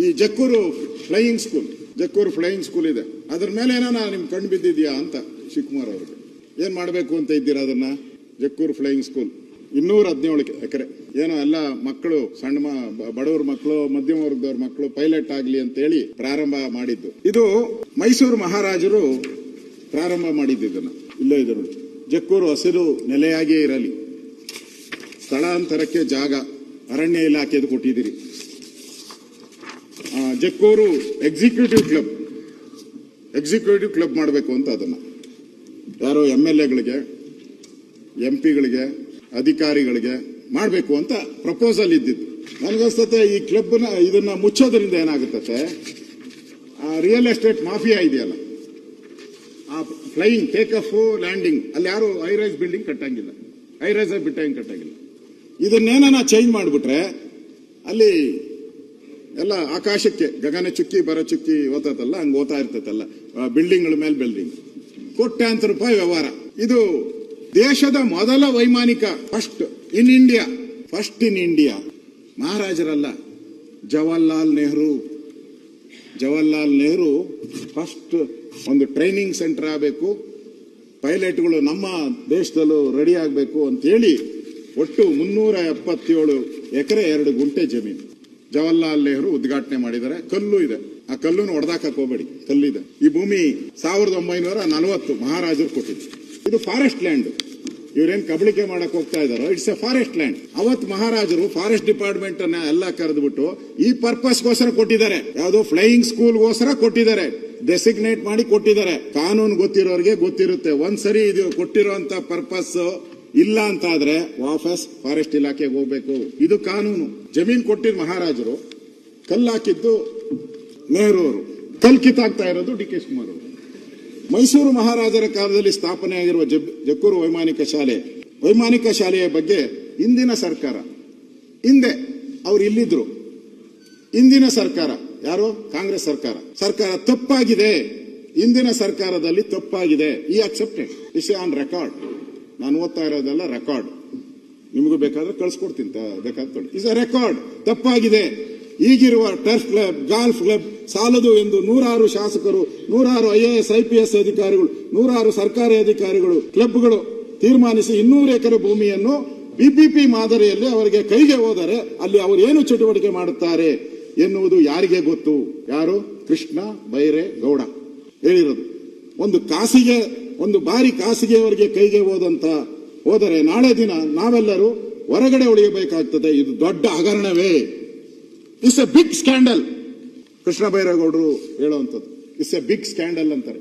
ಈ Jakkur flying school ಇದೆ, ಅದ್ರ ಮೇಲೆ ಏನೋ ನಿಮ್ ಕಣ್ಣು ಬಿದ್ದಿದ್ಯಾ ಅಂತ ಶಿವಕುಮಾರ್ ಅವ್ರಿಗೆ. ಏನ್ ಮಾಡ್ಬೇಕು ಅಂತ ಇದ್ದೀರಾ ಅದನ್ನ? ಜಕ್ಕೂರು ಫ್ಲೈಯಿಂಗ್ ಸ್ಕೂಲ್ 217 ಎಕರೆ, ಏನೋ ಎಲ್ಲ ಮಕ್ಕಳು, ಸಣ್ಣ ಬಡವ್ರ ಮಕ್ಕಳು, ಮಧ್ಯಮ ವರ್ಗದವ್ರ ಮಕ್ಕಳು ಪೈಲಟ್ ಆಗ್ಲಿ ಅಂತ ಹೇಳಿ ಪ್ರಾರಂಭ ಮಾಡಿದ್ದು. ಇದು ಮೈಸೂರು ಮಹಾರಾಜರು ಪ್ರಾರಂಭ ಮಾಡಿದ್ದನ್ನ. ಇಲ್ಲೇ ಇದೆ ನೋಡಿ, ಜಕ್ಕೂರು ಹಸಿರು ನೆಲೆಯಾಗಿಯೇ ಇರಲಿ, ಸ್ಥಳಾಂತರಕ್ಕೆ ಜಾಗ ಅರಣ್ಯ ಇಲಾಖೆದು ಕೊಟ್ಟಿದ್ದೀರಿ. ಜಕ್ಕೂರು ಎಕ್ಸಿಕ್ಯೂಟಿವ್ ಕ್ಲಬ್ ಮಾಡಬೇಕು ಅಂತ ಅದನ್ನ ಯಾರೋ MLAಗಳಿಗೆ, MP ಗಳಿಗೆ, ಅಧಿಕಾರಿಗಳಿಗೆ ಮಾಡಬೇಕು ಅಂತ ಪ್ರಪೋಸಲ್ ಇದ್ದಿದ್ದು. ನನಗನ್ಸುತ್ತೆ ಈ ಕ್ಲಬ್ನ ಇದನ್ನ ಮುಚ್ಚೋದ್ರಿಂದ ಏನಾಗುತ್ತೆ, ರಿಯಲ್ ಎಸ್ಟೇಟ್ ಮಾಫಿಯಾ ಇದೆಯಲ್ಲ, ಆ ಫ್ಲೈಯಿಂಗ್ ಟೇಕ್ ಆಫ್ ಲ್ಯಾಂಡಿಂಗ್ ಅಲ್ಲಿ ಯಾರು ಹೈರೈಸ್ ಬಿಲ್ಡಿಂಗ್ ಕಟ್ಟಂಗಿಲ್ಲ, ಹೈರೈಸ್ ಬಿಲ್ಡಿಂಗ್ ಕಟ್ಟಂಗಿಲ್ಲ. ಇದನ್ನೇನ ಚೇಂಜ್ ಮಾಡಿಬಿಟ್ರೆ ಅಲ್ಲಿ ಎಲ್ಲ ಆಕಾಶಕ್ಕೆ ಗಗನ ಚುಕ್ಕಿ ಬರ ಚುಕ್ಕಿ ಓದ್ತಲ್ಲ, ಹಂಗೆ ಓದ್ತಾ ಇರ್ತೈತಲ್ಲ, ಬಿಲ್ಡಿಂಗ್ಗಳ ಮೇಲೆ ಬಿಲ್ಡಿಂಗ್, ಕೋಟ್ಯಾಂತರ ರೂಪಾಯಿ ವ್ಯವಹಾರ. ಇದು ದೇಶದ ಮೊದಲ ವೈಮಾನಿಕ ಫಸ್ಟ್ ಇನ್ ಇಂಡಿಯಾ ಮಹಾರಾಜರಲ್ಲ, ಜವಾಹರ್ಲಾಲ್ ನೆಹರು ಫಸ್ಟ್ ಒಂದು ಟ್ರೈನಿಂಗ್ ಸೆಂಟರ್ ಆಗಬೇಕು, ಪೈಲಟ್ಗಳು ನಮ್ಮ ದೇಶದಲ್ಲೂ ರೆಡಿ ಆಗಬೇಕು ಅಂತ ಹೇಳಿ ಒಟ್ಟು 377 ಎಕರೆ 2 ಗುಂಟೆ ಜಮೀನು ಜವಾಹರ್ಲಾಲ್ ನೆಹರು ಉದ್ಘಾಟನೆ ಮಾಡಿದ್ದಾರೆ. ಕಲ್ಲು ಇದೆ, ಆ ಕಲ್ಲನ್ನು ಹೊಡೆದಾಕಕ್ಕೆ ಹೋಗಬೇಡಿ, ಕಲ್ಲಿದೆ. ಈ ಭೂಮಿ 1940 ಮಹಾರಾಜರು ಕೊಟ್ಟಿದ್ರು. ಇದು ಫಾರೆಸ್ಟ್ ಲ್ಯಾಂಡ್. ಇವ್ರೇನ್ ಕಬಳಿಕೆ ಮಾಡಕ್ ಹೋಗ್ತಾ ಇದಾರೋ, ಇಟ್ಸ್ ಎ ಫಾರೆಸ್ಟ್ ಲ್ಯಾಂಡ್. ಅವತ್ ಮಹಾರಾಜರು ಫಾರೆಸ್ಟ್ ಡಿಪಾರ್ಟ್ಮೆಂಟ್ ಅನ್ನ ಎಲ್ಲ ಕರೆದ್ಬಿಟ್ಟು ಈ ಪರ್ಪಸ್ಗೋಸ್ಕರ ಕೊಟ್ಟಿದ್ದಾರೆ, ಯಾವ್ದೋ ಫ್ಲೈಯಿಂಗ್ ಸ್ಕೂಲ್ಗೋಸ್ಕರ ಕೊಟ್ಟಿದ್ದಾರೆ, ಡೆಸಿಗ್ನೇಟ್ ಮಾಡಿ ಕೊಟ್ಟಿದ್ದಾರೆ. ಕಾನೂನು ಗೊತ್ತಿರೋರಿಗೆ ಗೊತ್ತಿರುತ್ತೆ, ಒಂದ್ಸರಿ ಇದು ಕೊಟ್ಟಿರೋಂತ ಪರ್ಪಸ್ ಇಲ್ಲ ಅಂತ ಆದ್ರೆ ವಾಪಸ್ ಫಾರೆಸ್ಟ್ ಇಲಾಖೆಗೆ ಹೋಗ್ಬೇಕು. ಇದು ಕಾನೂನು. ಜಮೀನ್ ಕೊಟ್ಟಿದ್ ಮಹಾರಾಜರು, ಕಲ್ಲಾಕಿದ್ದು ನೆಹರು ಅವರು, ಕಲ್ ಕಿತ್ತಾಗ್ತಾ ಇರೋದು DK ಶಿವಕುಮಾರ್ ಅವರು. ಮೈಸೂರು ಮಹಾರಾಜರ ಕಾಲದಲ್ಲಿ ಸ್ಥಾಪನೆಯಾಗಿರುವ ಜಕ್ಕೂರು ವೈಮಾನಿಕ ಶಾಲೆಯ ಬಗ್ಗೆ ಇಂದಿನ ಸರ್ಕಾರ, ಹಿಂದೆ ಅವ್ರು ಇಲ್ಲಿದ್ರು, ಇಂದಿನ ಸರ್ಕಾರ ಯಾರು, ಕಾಂಗ್ರೆಸ್ ಸರ್ಕಾರ ತಪ್ಪಾಗಿದೆ, ಇಂದಿನ ಸರ್ಕಾರದಲ್ಲಿ ತಪ್ಪಾಗಿದೆ. ಈ ಅಕ್ಸೆಪ್ಟೆಡ್, ಇಸ್ ಆನ್ ರೆಕಾರ್ಡ್. ನಾನು ಓದ್ತಾ ಇರೋದೆಲ್ಲ ರೆಕಾರ್ಡ್, ನಿಮಗೂ ಬೇಕಾದ್ರೆ ಕಳ್ಸಿಕೊಡ್ತೀನಿ, ಬೇಕಾದ್ರೆ ಇಸ್ ಅ ರೆಕಾರ್ಡ್. ತಪ್ಪಾಗಿದೆ. ಈಗಿರುವ ಟರ್ಫ್ ಕ್ಲಬ್, ಗಾಲ್ಫ್ ಕ್ಲಬ್ ಸಾಲದು ಎಂದು 100 ಶಾಸಕರು, 100 IAS IPS ಅಧಿಕಾರಿಗಳು, 100 ಸರ್ಕಾರಿ ಅಧಿಕಾರಿಗಳು, ಕ್ಲಬ್ಗಳು ತೀರ್ಮಾನಿಸಿ 200 ಎಕರೆ ಭೂಮಿಯನ್ನು PPP ಮಾದರಿಯಲ್ಲಿ ಅವರಿಗೆ ಕೈಗೆ ಹೋದರೆ ಅಲ್ಲಿ ಅವರು ಏನು ಚಟುವಟಿಕೆ ಮಾಡುತ್ತಾರೆ ಎನ್ನುವುದು ಯಾರಿಗೆ ಗೊತ್ತು? ಯಾರು? ಕೃಷ್ಣ ಬೈರೇಗೌಡ ಹೇಳಿರೋದು. ಒಂದು ಬಾರಿ ಖಾಸಗಿಯವರಿಗೆ ಕೈಗೆ ಹೋದರೆ ನಾಳೆ ದಿನ ನಾವೆಲ್ಲರೂ ಹೊರಗಡೆ ಉಳಿಯಬೇಕಾಗ್ತದೆ. ಇದು ದೊಡ್ಡ ಹಗರಣವೇ. It's a big scandal. Krishna ಬೈರೇಗೌಡರು ಹೇಳುವಂಥದ್ದು ಇಟ್ಸ್ ಎ ಬಿಗ್ ಸ್ಕ್ಯಾಂಡಲ್ ಅಂತಾರೆ.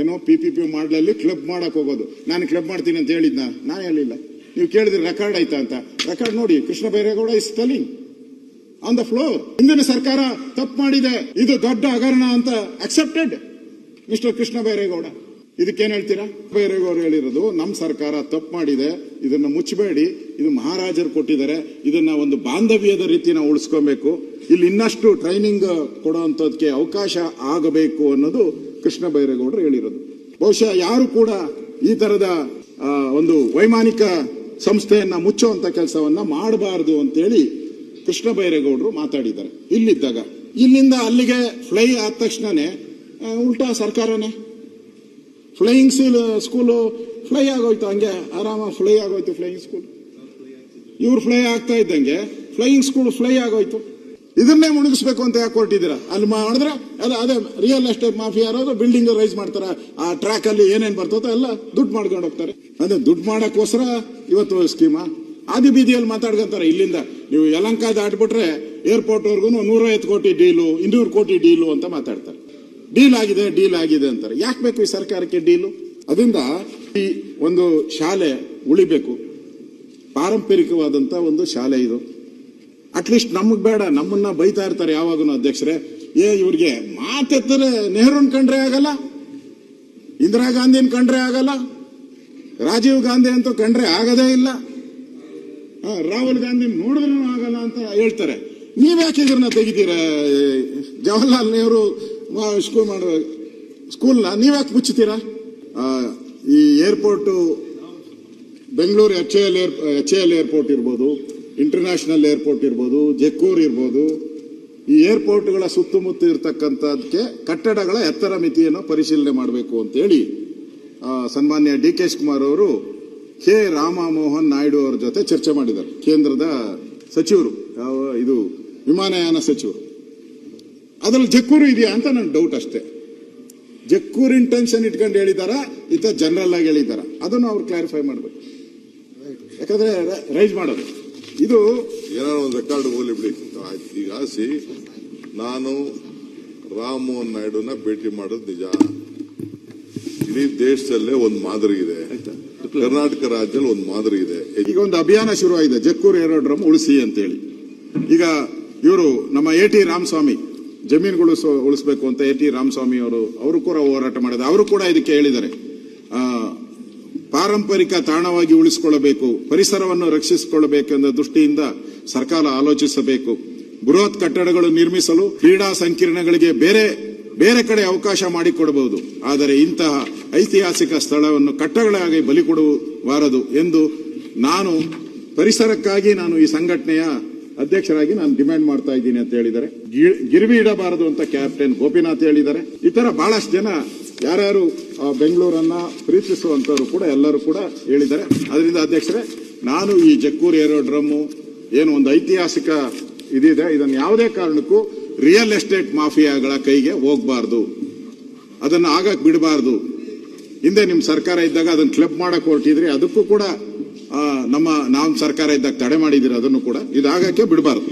ಏನೋ PPP ಮಾಡಲಲ್ಲಿ ಕ್ಲಬ್ ಮಾಡಕ್ ಹೋಗೋದು. ನಾನು ಕ್ಲಬ್ ಮಾಡ್ತೀನಿ ಅಂತ ಹೇಳಿದ್ನ? ನಾನು ಹೇಳಿಲ್ಲ. ನೀವು ಕೇಳಿದ್ರೆ ರೆಕಾರ್ಡ್ ಆಯ್ತಾ ಅಂತ. ರೆಕಾರ್ಡ್ ನೋಡಿ, Krishna Byregowda is telling on the floor. ಹಿಂದಿನ ಸರ್ಕಾರ ತಪ್ಪು ಮಾಡಿದೆ, ಇದು ದೊಡ್ಡ ಹಗರಣ ಅಂತ ಅಕ್ಸೆಪ್ಟೆಡ್ ಮಿಸ್ಟರ್ ಕೃಷ್ಣ ಬೈರೇಗೌಡ. ಇದಕ್ಕೇನ್ ಹೇಳ್ತೀರಾ? ಬೈರೇಗೌಡರು ಹೇಳಿರೋದು ನಮ್ಮ ಸರ್ಕಾರ ತಪ್ಪು ಮಾಡಿದೆ, ಇದನ್ನ ಮುಚ್ಚಬೇಡಿ, ಇದು ಮಹಾರಾಜರು ಕೊಟ್ಟಿದ್ದಾರೆ, ಇದನ್ನ ಒಂದು ಬಾಂಧವ್ಯದ ರೀತಿ ನಾವು ಉಳಿಸ್ಕೊಬೇಕು, ಇಲ್ಲಿ ಇನ್ನಷ್ಟು ಟ್ರೈನಿಂಗ್ ಕೊಡುವಂತದಕ್ಕೆ ಅವಕಾಶ ಆಗಬೇಕು ಅನ್ನೋದು ಕೃಷ್ಣ ಬೈರೇಗೌಡರು ಹೇಳಿರೋದು. ಬಹುಶಃ ಯಾರು ಕೂಡ ಈ ತರದ ಒಂದು ವೈಮಾನಿಕ ಸಂಸ್ಥೆಯನ್ನ ಮುಚ್ಚುವಂತ ಕೆಲಸವನ್ನ ಮಾಡಬಾರದು ಅಂತೇಳಿ ಕೃಷ್ಣ ಬೈರೇಗೌಡರು ಮಾತಾಡಿದ್ದಾರೆ. ಇಲ್ಲಿದ್ದಾಗ ಇಲ್ಲಿಂದ ಅಲ್ಲಿಗೆ ಫ್ಲೈ ಆದ ತಕ್ಷಣನೇ ಉಲ್ಟಾ ಸರ್ಕಾರನೇ ಫ್ಲೈಯಿಂಗ್ ಸ್ಕೂಲು ಫ್ಲೈ ಆಗೋಯ್ತು, ಹಂಗೆ ಆರಾಮ ಫ್ಲೈ ಆಗೋಯ್ತು ಫ್ಲೈಯಿಂಗ್ ಸ್ಕೂಲ್. ಇವ್ರು ಫ್ಲೈ ಆಗ್ತಾ ಇದ್ದಂಗೆ ಫ್ಲೈಯಿಂಗ್ ಸ್ಕೂಲ್ ಫ್ಲೈ ಆಗೋಯ್ತು. ಇದನ್ನೇ ಮುಳುಗಿಸ್ಬೇಕು ಅಂತ ಯಾಕೆ ಹೊರಟಿದ್ದೀರಾ? ಅಲ್ಲಿ ಮಾಡಿದ್ರೆ ಅದೇ ರಿಯಲ್ ಎಸ್ಟೇಟ್ ಮಾಫಿಯಾ ಯಾರಾದ್ರು ಬಿಲ್ಡಿಂಗ್ ರೈಸ್ ಮಾಡ್ತಾರೆ, ಆ ಟ್ರ್ಯಾಕ್ ಅಲ್ಲಿ ಏನೇನ್ ಬರ್ತದೋ ಎಲ್ಲ ದುಡ್ಡು ಮಾಡ್ಕೊಂಡು ಹೋಗ್ತಾರೆ. ಅದೇ ದುಡ್ಡು ಮಾಡಕ್ಕೋಸ್ಕರ ಇವತ್ತು ಸ್ಕೀಮಾ ಆದಿ ಬೀದಿಯಲ್ಲಿ ಮಾತಾಡ್ಕೊಂತಾರೆ. ಇಲ್ಲಿಂದ ನೀವು ಯಲಂಕ ದಾಟ್ಬಿಟ್ರೆ ಏರ್ಪೋರ್ಟ್ ವರ್ಗು 150 ಕೋಟಿ ಡೀಲು, 200 ಕೋಟಿ ಡೀಲು ಅಂತ ಮಾತಾಡ್ತಾರೆ. ಡೀಲ್ ಆಗಿದೆ ಅಂತಾರೆ. ಯಾಕೆ ಬೇಕು ಈ ಸರ್ಕಾರಕ್ಕೆ ಡೀಲು? ಅದರಿಂದ ಈ ಒಂದು ಶಾಲೆ ಉಳಿಬೇಕು, ಪಾರಂಪರಿಕವಾದಂತ ಒಂದು ಶಾಲೆ ಇದು. ಅಟ್ಲೀಸ್ಟ್ ನಮಗ್ ಬೇಡ, ನಮ್ಮನ್ನ ಬೈತಾ ಇರ್ತಾರೆ ಯಾವಾಗೂ ಅಧ್ಯಕ್ಷರೇ, ಇವ್ರಿಗೆ ಮಾತೆತ್ತರೆ ನೆಹರೂನ್ ಕಂಡ್ರೆ ಆಗಲ್ಲ, ಇಂದಿರಾ ಗಾಂಧಿನ ಕಂಡ್ರೆ ಆಗಲ್ಲ, ರಾಜೀವ್ ಗಾಂಧಿ ಅಂತೂ ಕಂಡ್ರೆ ಆಗದೇ ಇಲ್ಲ, ರಾಹುಲ್ ಗಾಂಧಿ ನೋಡಿದ್ರೂ ಆಗಲ್ಲ ಅಂತ ಹೇಳ್ತಾರೆ. ನೀವ್ಯಾಕೆ ಇದನ್ನ ತೆಗಿತೀರಾ? ಜವಾಹರ್ಲಾಲ್ ನೆಹರು ಸ್ಕೂಲ್ನ ನೀವ್ಯಾಕೆ ಮುಚ್ಚುತ್ತೀರಾ? ಈ ಏರ್ಪೋರ್ಟ್ ಬೆಂಗಳೂರು HAL, ಏರ್ಪೋರ್ಟ್ ಇರ್ಬೋದು, ಇಂಟರ್ನ್ಯಾಷನಲ್ ಏರ್ಪೋರ್ಟ್ ಇರ್ಬೋದು, ಜಕ್ಕೂರ್ ಇರ್ಬೋದು, ಈ ಏರ್ಪೋರ್ಟ್ಗಳ ಸುತ್ತಮುತ್ತ ಇರತಕ್ಕಂಥದಕ್ಕೆ ಕಟ್ಟಡಗಳ ಎತ್ತರ ಮಿತಿಯನ್ನು ಪರಿಶೀಲನೆ ಮಾಡಬೇಕು ಅಂತೇಳಿ ಸನ್ಮಾನ್ಯ ಡಿ ಕೆ ಶಿವಕುಮಾರ್ ಅವರು ಕೆ ರಾಮಮೋಹನ್ ನಾಯ್ಡು ಅವರ ಜೊತೆ ಚರ್ಚೆ ಮಾಡಿದ್ದಾರೆ. ಕೇಂದ್ರದ ಸಚಿವರು, ಇದು ವಿಮಾನಯಾನ ಸಚಿವರು. ಅದ್ರಲ್ಲಿ ಜಕ್ಕೂರು ಇದೆಯಾ ಅಂತ ನನ್ ಡೌಟ್ ಅಷ್ಟೇ. ಜಕ್ಕೂರು ಇಂಟೆನ್ಷನ್ ಇಟ್ಕೊಂಡು ಹೇಳಿದಾರ, ಇತ್ತ ಜನರಲ್ ಆಗಿ ಹೇಳಿದಾರ, ಅದನ್ನು ಅವ್ರು ಕ್ಲಾರಿಫೈ ಮಾಡಬೇಕು. ಯಾಕಂದ್ರೆ ರೈಸ್ ಮಾಡೋದು ಇದು ಏನಾದ್ರು ಒಂದು ರೆಕಾರ್ಡ್ ಹೋಗ್ಲಿ ಬಿಡಿ. ಈಗ ನಾನು ರಾಮಮೋಹನ್ ನಾಯ್ಡುನ ಭೇಟಿ ಮಾಡೋದು ನಿಜ. ಇಡೀ ದೇಶದಲ್ಲೇ ಒಂದು ಮಾದರಿ ಇದೆ, ಕರ್ನಾಟಕ ರಾಜ್ಯದಲ್ಲಿ ಒಂದು ಮಾದರಿ ಇದೆ. ಈಗ ಒಂದು ಅಭಿಯಾನ ಶುರುವಾಗಿದೆ, ಜಕ್ಕೂರು ಏರೋಡ್ರಮ್ ಉಳಿಸಿ ಅಂತೇಳಿ. ಈಗ ಇವರು ನಮ್ಮ ಎ ಟಿ ರಾಮಸ್ವಾಮಿ ಜಮೀನುಗಳು ಉಳಿಸಬೇಕು ಅಂತ ಎ ಟಿ ರಾಮಸ್ವಾಮಿ ಅವರು ಕೂಡ ಹೋರಾಟ ಮಾಡಿದ್ದಾರೆ. ಅವರು ಕೂಡ ಇದಕ್ಕೆ ಹೇಳಿದ್ದಾರೆ, ಪಾರಂಪರಿಕ ತಾಣವಾಗಿ ಉಳಿಸಿಕೊಳ್ಳಬೇಕು, ಪರಿಸರವನ್ನು ರಕ್ಷಿಸಿಕೊಳ್ಳಬೇಕೆಂಬ ದೃಷ್ಟಿಯಿಂದ ಸರ್ಕಾರ ಆಲೋಚಿಸಬೇಕು. ಬೃಹತ್ ಕಟ್ಟಡಗಳು ನಿರ್ಮಿಸಲು ಕ್ರೀಡಾ ಸಂಕೀರ್ಣಗಳಿಗೆ ಬೇರೆ ಕಡೆ ಅವಕಾಶ ಮಾಡಿಕೊಡಬಹುದು, ಆದರೆ ಇಂತಹ ಐತಿಹಾಸಿಕ ಸ್ಥಳವನ್ನು ಕಟ್ಟಡಗಳಾಗಿ ಬಲಿ ಕೊಡಬಾರದು ಎಂದು ಪರಿಸರಕ್ಕಾಗಿ ನಾನು ಈ ಸಂಘಟನೆಯ ಅಧ್ಯಕ್ಷರಾಗಿ ನಾನು ಡಿಮ್ಯಾಂಡ್ ಮಾಡ್ತಾ ಇದ್ದೀನಿ ಅಂತ ಹೇಳಿದ್ದಾರೆ. ಗಿರ್ವಿ ಇಡಬಾರದು ಅಂತ ಕ್ಯಾಪ್ಟನ್ ಗೋಪಿನಾಥ್ ಹೇಳಿದ್ದಾರೆ. ಈ ತರ ಬಹಳಷ್ಟು ಜನ ಯಾರ್ಯಾರು ಬೆಂಗಳೂರನ್ನ ಪ್ರೀತಿಸುವಂತವರು ಕೂಡ ಎಲ್ಲರೂ ಕೂಡ ಹೇಳಿದ್ದಾರೆ. ಅದರಿಂದ ಅಧ್ಯಕ್ಷರೇ, ನಾನು ಈ ಜಕ್ಕೂರು ಏರೋಡ್ರಮ್ಮು ಏನು ಒಂದು ಐತಿಹಾಸಿಕ ಇದಿದೆ, ಇದನ್ನು ಯಾವುದೇ ಕಾರಣಕ್ಕೂ ರಿಯಲ್ ಎಸ್ಟೇಟ್ ಮಾಫಿಯಾಗಳ ಕೈಗೆ ಹೋಗಬಾರ್ದು, ಅದನ್ನು ಆಗಕ್ಕೆ ಬಿಡಬಾರ್ದು. ಹಿಂದೆ ನಿಮ್ಮ ಸರ್ಕಾರ ಇದ್ದಾಗ ಅದನ್ನು ಕ್ಲಬ್ ಮಾಡಕ್ ಹೊರಟಿದ್ರಿ, ಅದಕ್ಕೂ ಕೂಡ ನಮ್ಮ ಸರ್ಕಾರ ಇದ್ದಾಗ ತಡೆ ಮಾಡಿದಿರಿ, ಅದನ್ನು ಕೂಡ ಇದಾಗಕ್ಕೆ ಬಿಡಬಾರ್ದು.